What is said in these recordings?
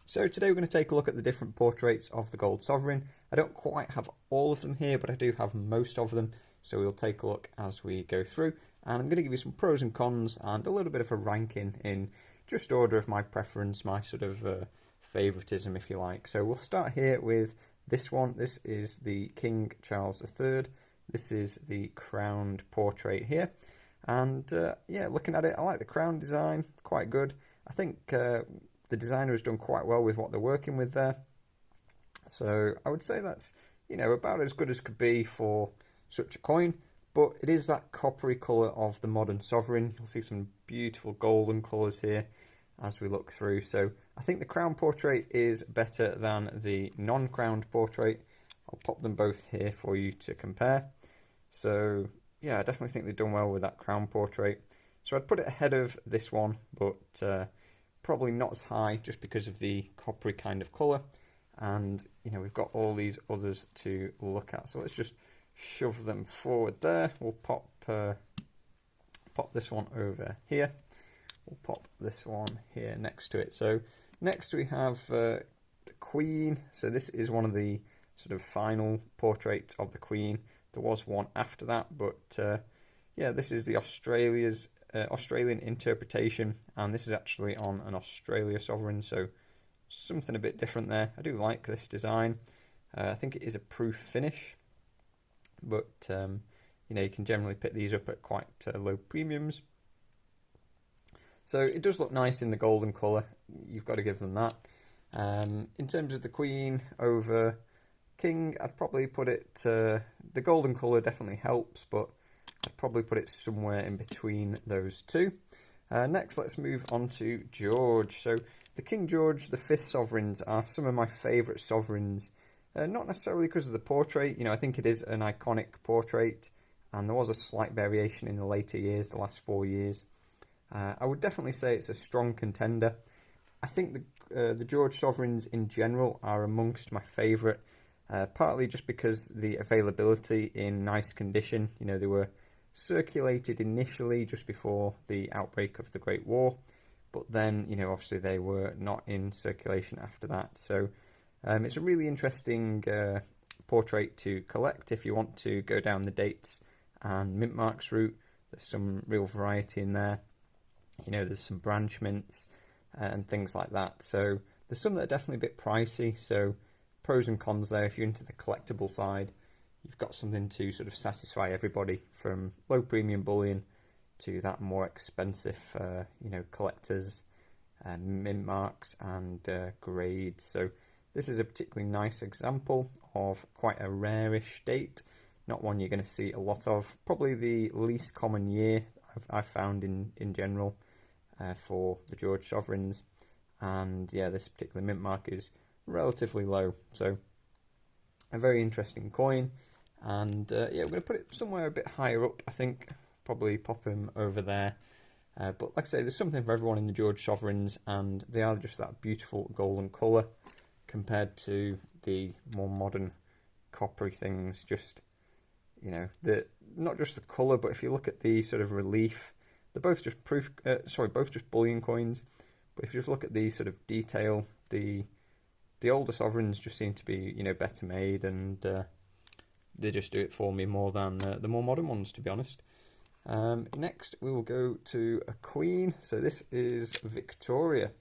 So today we're going to take a look at the different portraits of the Gold Sovereign. I don't quite have all of them here, but I do have most of them, so we'll take a look as we go through. And I'm going to give you some pros and cons and a little bit of a ranking in just order of my preference, my sort of favouritism, if you like. So we'll start here with this one. This is the King Charles III. This is the crowned portrait here. And yeah, looking at it, I like the crown design, quite good. I think the designer has done quite well with what they're working with there. So I would say that's, you know, about as good as could be for such a coin. But it is that coppery colour of the modern sovereign. You'll see some beautiful golden colours here as we look through. So I think the crown portrait is better than the non-crowned portrait. I'll pop them both here for you to compare. So yeah, I definitely think they've done well with that crown portrait. So I'd put it ahead of this one, but probably not as high just because of the coppery kind of colour. And you know, we've got all these others to look at. So let's just shove them forward there. We'll pop this one over here. We'll pop this one here next to it. So next we have the Queen. So this is one of the sort of final portraits of the Queen. There was one after that, but yeah, this is the Australian interpretation, and this is actually on an Australia sovereign, so something a bit different there. I do like this design. I think it is a proof finish, but you know, you can generally pick these up at quite low premiums. So it does look nice in the golden colour. You've got to give them that. In terms of the Queen over King, I'd probably put it, the golden colour definitely helps, but I'd probably put it somewhere in between those two. Next, let's move on to George. So the King George V sovereigns are some of my favourite sovereigns, not necessarily because of the portrait. You know, I think it is an iconic portrait, and there was a slight variation in the later years, the last 4 years. I would definitely say it's a strong contender. I think the George sovereigns in general are amongst my favourite. Partly just because the availability in nice condition. You know, they were circulated initially just before the outbreak of the Great War, but then, you know, obviously they were not in circulation after that. So it's a really interesting portrait to collect if you want to go down the dates and mint marks route. There's some real variety in there. You know, there's some branch mints and things like that. So there's some that are definitely a bit pricey. So pros and cons there. If you're into the collectible side, you've got something to sort of satisfy everybody, from low premium bullion to that more expensive, you know, collectors, mint marks and grades. So this is a particularly nice example of quite a rarish date, not one you're going to see a lot of. Probably the least common year I've found in general for the George sovereigns. And yeah, this particular mint mark is relatively low, so a very interesting coin. And yeah, we're going to put it somewhere a bit higher up. I think probably pop him over there, but like I say, there's something for everyone in the George sovereigns, and they are just that beautiful golden colour compared to the more modern coppery things. Just, you know, not just the colour, but if you look at the sort of relief, they're both just both just bullion coins, but if you just look at the sort of detail, the older sovereigns just seem to be, you know, better made, and they just do it for me more than the more modern ones, to be honest. Next, we will go to a Queen. So this is Victoria.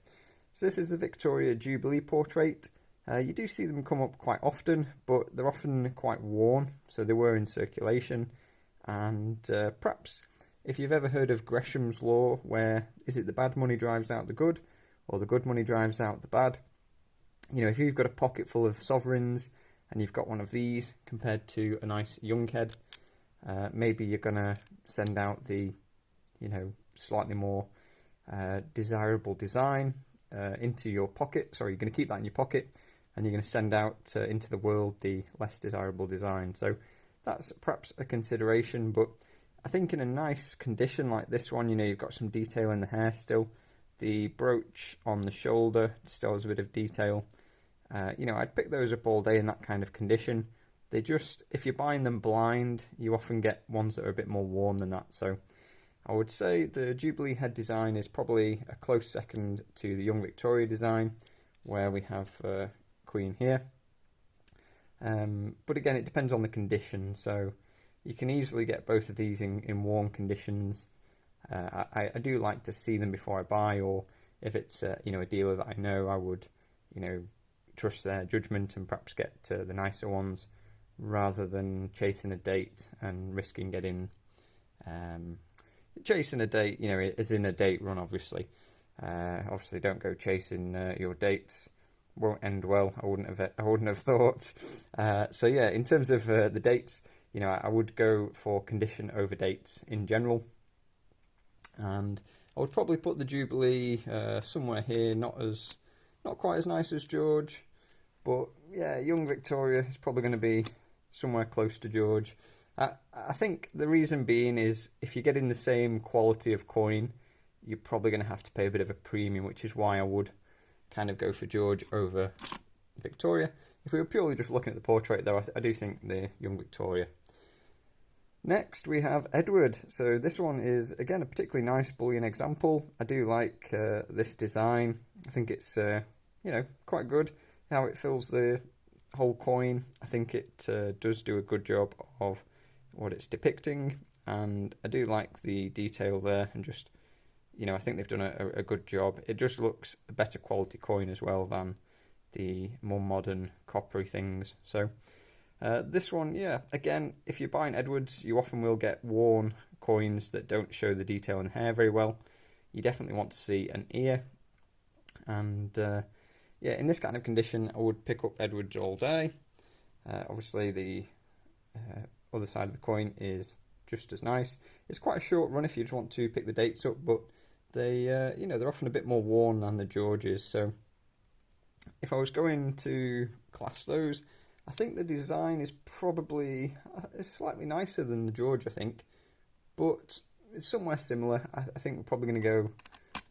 So this is the Victoria Jubilee portrait. You do see them come up quite often, but they're often quite worn. So they were in circulation, and perhaps if you've ever heard of Gresham's law, where is it the bad money drives out the good, or the good money drives out the bad? You know, if you've got a pocket full of sovereigns and you've got one of these compared to a nice young head, maybe you're going to send out the, you know, slightly more desirable design into your pocket. Sorry, you're going to keep that in your pocket, and you're going to send out into the world the less desirable design. So that's perhaps a consideration, but I think in a nice condition like this one, you know, you've got some detail in the hair still. The brooch on the shoulder still has a bit of detail. You know, I'd pick those up all day in that kind of condition. They just, if you're buying them blind, you often get ones that are a bit more worn than that. So I would say the Jubilee head design is probably a close second to the Young Victoria design, where we have Queen here. But again, it depends on the condition, so you can easily get both of these in worn conditions. I do like to see them before I buy, or if it's a dealer that I know, I would trust their judgment and perhaps get the nicer ones rather than chasing a date and risking getting chasing a date, as in a date run, obviously. Obviously, don't go chasing your dates. Won't end well. I wouldn't have thought. So yeah, in terms of the dates, I would go for condition over dates in general, and I would probably put the Jubilee somewhere here. Not quite as nice as George, but yeah, young Victoria is probably going to be somewhere close to George. I think the reason being is if you're getting the same quality of coin, you're probably going to have to pay a bit of a premium, which is why I would kind of go for George over Victoria. If we were purely just looking at the portrait, though, I do think the young Victoria. Next, we have Edward. So this one is, again, a particularly nice bullion example. I do like this design. I think it's, quite good how it fills the whole coin. I think it does do a good job of what it's depicting, and I do like the detail there, and just, I think they've done a good job. It just looks a better quality coin as well than the more modern coppery things. So this one, yeah, again, if you're buying Edwards, you often will get worn coins that don't show the detail in the hair very well. You definitely want to see an ear, and yeah, in this kind of condition, I would pick up Edwards all day. Obviously, the other side of the coin is just as nice. It's quite a short run if you just want to pick the dates up, but they, they're often a bit more worn than the Georges. So if I was going to class those, I think the design is probably slightly nicer than the George, I think, but it's somewhere similar. I think we're probably going to go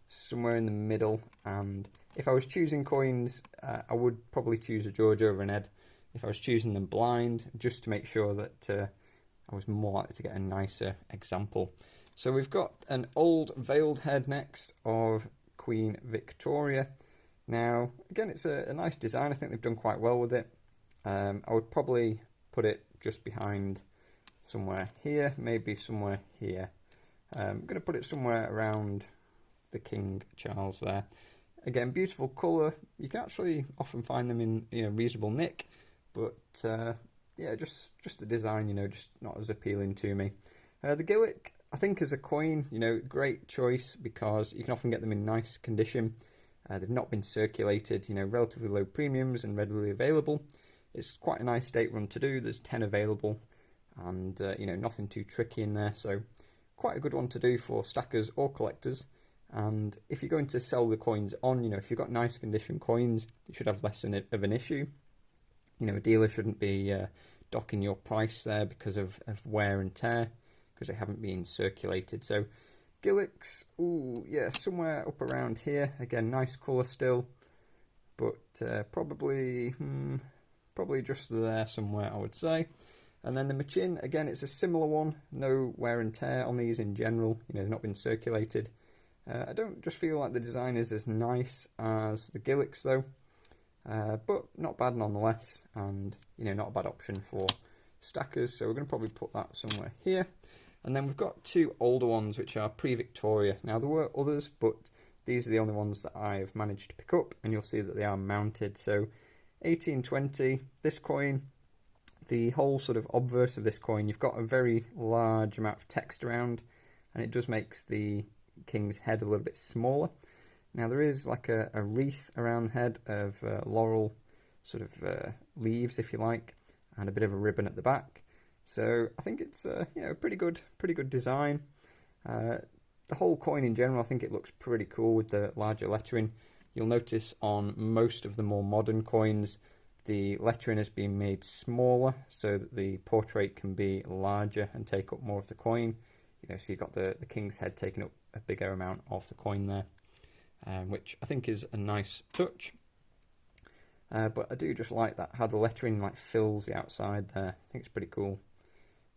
somewhere in the middle, and if I was choosing coins, I would probably choose a George over an Ed. If I was choosing them blind, just to make sure that I was more likely to get a nicer example. So we've got an old veiled head next of Queen Victoria. Now, again, it's a nice design. I think they've done quite well with it. I would probably put it just behind somewhere here, maybe somewhere here. I'm going to put it somewhere around the King Charles there. Again, beautiful colour. You can actually often find them in reasonable nick, but yeah, just the design, just not as appealing to me. The Gillick, I think, as a coin, great choice because you can often get them in nice condition. They've not been circulated, relatively low premiums and readily available. It's quite a nice date run to do. There's 10 available, and nothing too tricky in there. So quite a good one to do for stackers or collectors. And if you're going to sell the coins on, if you've got nice condition coins, you should have less of an issue. A dealer shouldn't be docking your price there because of wear and tear, because they haven't been circulated. So Gillicks, ooh, yeah, somewhere up around here. Again, nice colour still, but probably just there somewhere, I would say. And then the Machin, again, it's a similar one. No wear and tear on these in general. They've not been circulated. I don't just feel like the design is as nice as the Gillicks though, but not bad nonetheless, and not a bad option for stackers. So we're going to probably put that somewhere here. And then we've got two older ones which are pre-Victoria. Now there were others, but these are the only ones that I've managed to pick up, and you'll see that they are mounted. So 1820, this coin, the whole sort of obverse of this coin, you've got a very large amount of text around, and it just makes the King's head a little bit smaller. Now there is like a wreath around the head of laurel sort of leaves, if you like, and a bit of a ribbon at the back. So I think it's a pretty good design. The whole coin in general, I think it looks pretty cool with the larger lettering. You'll notice on most of the more modern coins, the lettering has been made smaller so that the portrait can be larger and take up more of the coin. So you've got the King's head taking up a bigger amount of the coin there, which I think is a nice touch. But I do just like that, how the lettering fills the outside there. I think it's pretty cool.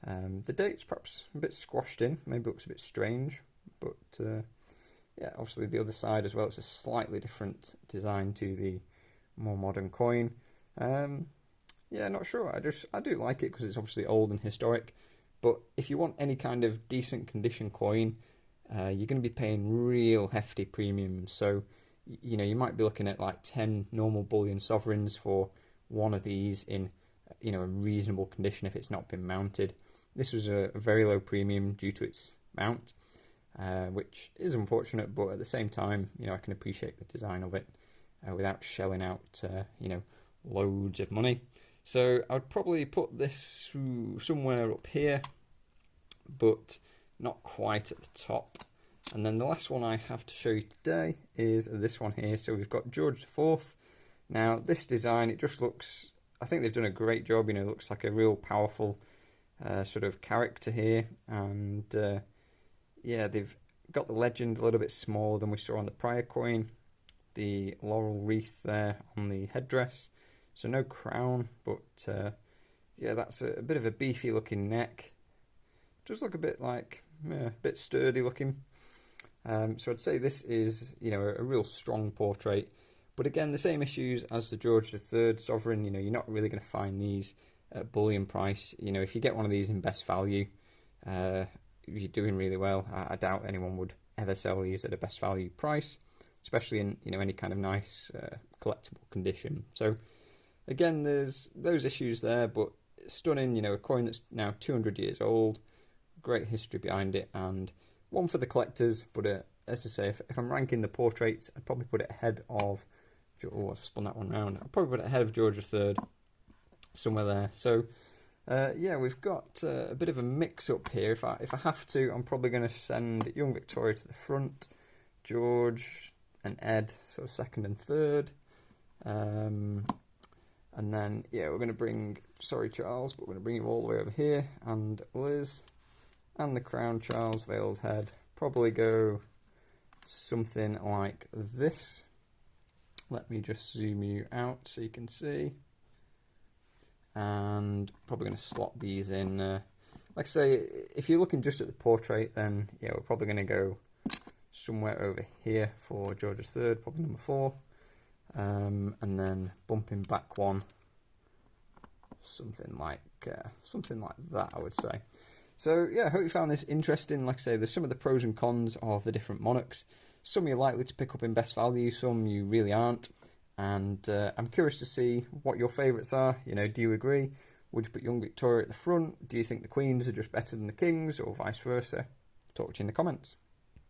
The date's perhaps a bit squashed in, maybe looks a bit strange, but yeah, obviously the other side as well, it's a slightly different design to the more modern coin. Yeah, not sure. I do like it because it's obviously old and historic. But if you want any kind of decent condition coin, you're going to be paying real hefty premiums. So, you might be looking at like 10 normal bullion sovereigns for one of these in, a reasonable condition if it's not been mounted. This was a very low premium due to its mount, which is unfortunate, but at the same time, I can appreciate the design of it without shelling out, loads of money. So I would probably put this somewhere up here, but not quite at the top. And then the last one I have to show you today is this one here. So we've got George IV. Now this design, it just looks, I think they've done a great job. It looks like a real powerful sort of character here. And yeah, they've got the legend a little bit smaller than we saw on the prior coin. The laurel wreath there on the headdress. So no crown, but yeah, that's a bit of a beefy looking neck. Does look a bit like, a bit sturdy looking. So I'd say this is, a real strong portrait. But again, the same issues as the George III sovereign. You're not really going to find these at bullion price. If you get one of these in best value, you're doing really well. I doubt anyone would ever sell these at a best value price, especially in any kind of nice collectible condition. So again, there's those issues there, but stunning. A coin that's now 200 years old, great history behind it, and one for the collectors. But as I say, if I'm ranking the portraits, I'd probably put it ahead of. Oh, I've spun that one round. I'd probably put it ahead of George III, somewhere there. So yeah, we've got a bit of a mix-up here. If I have to, I'm probably going to send young Victoria to the front, George and Ed, so second and third. And then, yeah, we're going to bring, sorry Charles, but we're going to bring you all the way over here, and Liz, and the crown Charles, veiled head. Probably go something like this. Let me just zoom you out so you can see. And probably going to slot these in. Like I say, if you're looking just at the portrait, then yeah, we're probably going to go somewhere over here for George III, probably number 4. And then bumping back one, something like that, I would say. So yeah, I hope you found this interesting. Like I say, there's some of the pros and cons of the different monarchs. Some you're likely to pick up in best value, some you really aren't. And I'm curious to see what your favourites are. Do you agree? Would you put young Victoria at the front? Do you think the queens are just better than the kings, or vice versa? Talk to you in the comments.